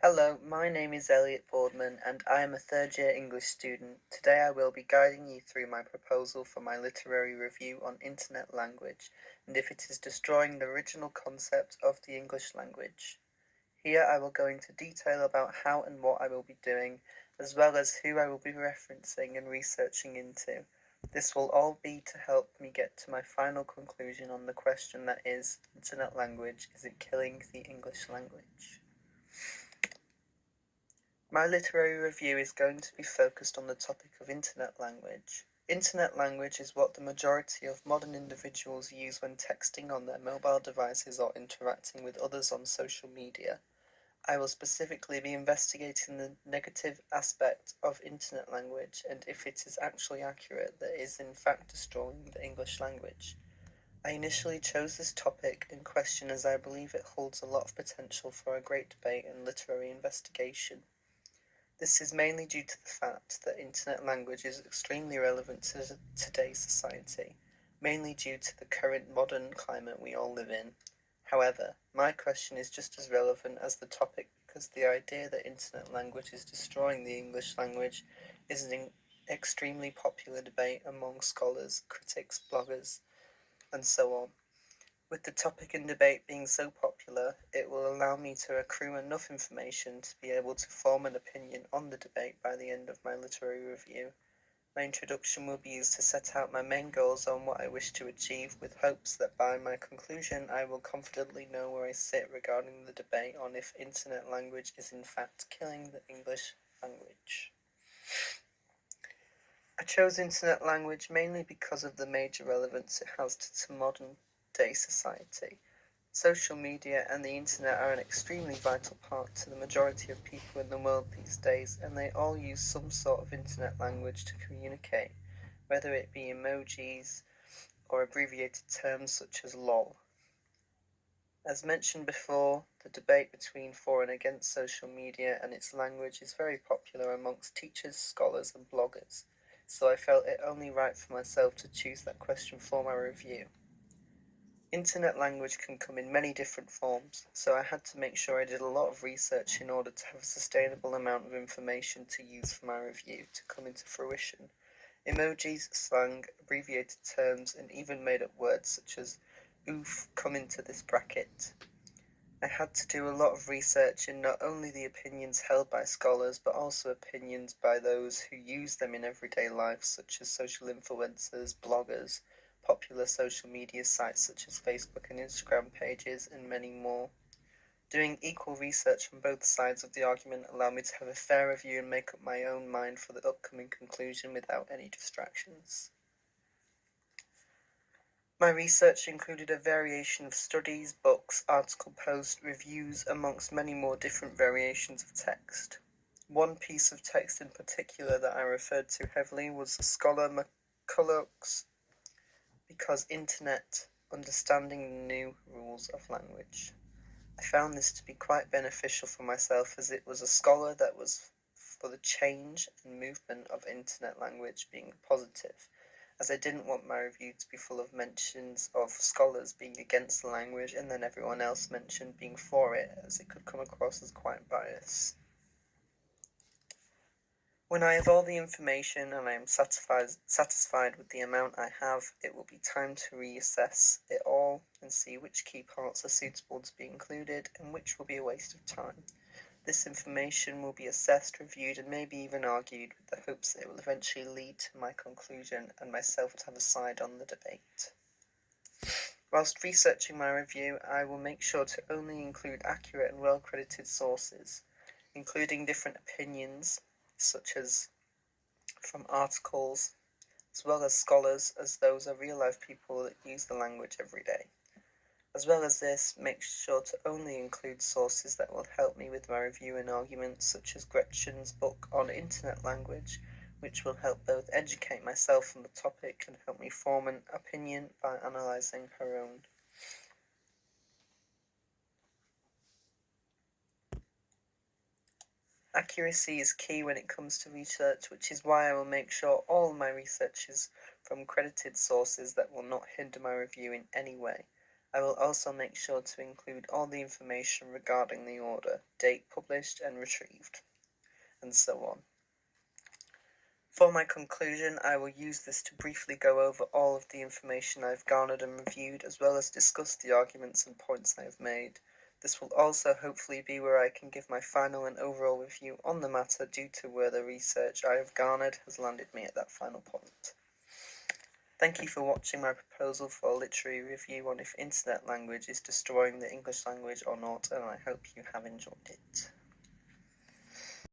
Hello, my name is Elliot Boardman and I am a third year English student. Today I will be guiding you through my proposal for my literary review on internet language and if it is destroying the original concept of the English language. Here I will go into detail about how and what I will be doing, as well as who I will be referencing and researching into. This will all be to help me get to my final conclusion on the question that is, internet language, is it killing the English language? My literary review is going to be focused on the topic of internet language. Internet language is what the majority of modern individuals use when texting on their mobile devices or interacting with others on social media. I will specifically be investigating the negative aspect of internet language and if it is actually accurate that it is in fact destroying the English language. I initially chose this topic and question as I believe it holds a lot of potential for a great debate and literary investigation. This is mainly due to the fact that internet language is extremely relevant to today's society, mainly due to the current modern climate we all live in. However, my question is just as relevant as the topic because the idea that internet language is destroying the English language is an extremely popular debate among scholars, critics, bloggers, and so on. With the topic and debate being so popular, it will allow me to accrue enough information to be able to form an opinion on the debate by the end of my literary review. My introduction will be used to set out my main goals on what I wish to achieve, with hopes that by my conclusion I will confidently know where I sit regarding the debate on if internet language is in fact killing the English language. I chose internet language mainly because of the major relevance it has to modern day society. Social media and the internet are an extremely vital part to the majority of people in the world these days, and they all use some sort of internet language to communicate, whether it be emojis or abbreviated terms such as LOL. As mentioned before, the debate between for and against social media and its language is very popular amongst teachers, scholars, and bloggers, so I felt it only right for myself to choose that question for my review. Internet language can come in many different forms, so I had to make sure I did a lot of research in order to have a sustainable amount of information to use for my review to come into fruition. Emojis, slang, abbreviated terms, and even made up words such as oof come into this bracket. I had to do a lot of research in not only the opinions held by scholars, but also opinions by those who use them in everyday life, such as social influencers, bloggers, popular social media sites such as Facebook and Instagram pages, and many more. Doing equal research on both sides of the argument allowed me to have a fairer view and make up my own mind for the upcoming conclusion without any distractions. My research included a variation of studies, books, article posts, reviews, amongst many more different variations of text. One piece of text in particular that I referred to heavily was scholar McCulloch's Because Internet, Understanding the New Rules of Language. I found this to be quite beneficial for myself as it was a scholar that was for the change and movement of internet language being positive, as I didn't want my review to be full of mentions of scholars being against the language and then everyone else mentioned being for it, as it could come across as quite biased. When I have all the information and I am satisfied with the amount I have, it will be time to reassess it all and see which key parts are suitable to be included and which will be a waste of time. This information will be assessed, reviewed, and maybe even argued with the hopes that it will eventually lead to my conclusion and myself to have a side on the debate. Whilst researching my review, I will make sure to only include accurate and well-credited sources, including different opinions, such as from articles, as well as scholars, as those are real-life people that use the language every day. As well as this, make sure to only include sources that will help me with my review and arguments, such as Gretchen's book on internet language, which will help both educate myself on the topic and help me form an opinion by analysing her own. Accuracy is key when it comes to research, which is why I will make sure all my research is from credited sources that will not hinder my review in any way. I will also make sure to include all the information regarding the order, date published and retrieved, and so on. For my conclusion, I will use this to briefly go over all of the information I have garnered and reviewed, as well as discuss the arguments and points I have made. This will also hopefully be where I can give my final and overall review on the matter due to where the research I have garnered has landed me at that final point. Thank you for watching my proposal for a literary review on if internet language is destroying the English language or not, and I hope you have enjoyed it.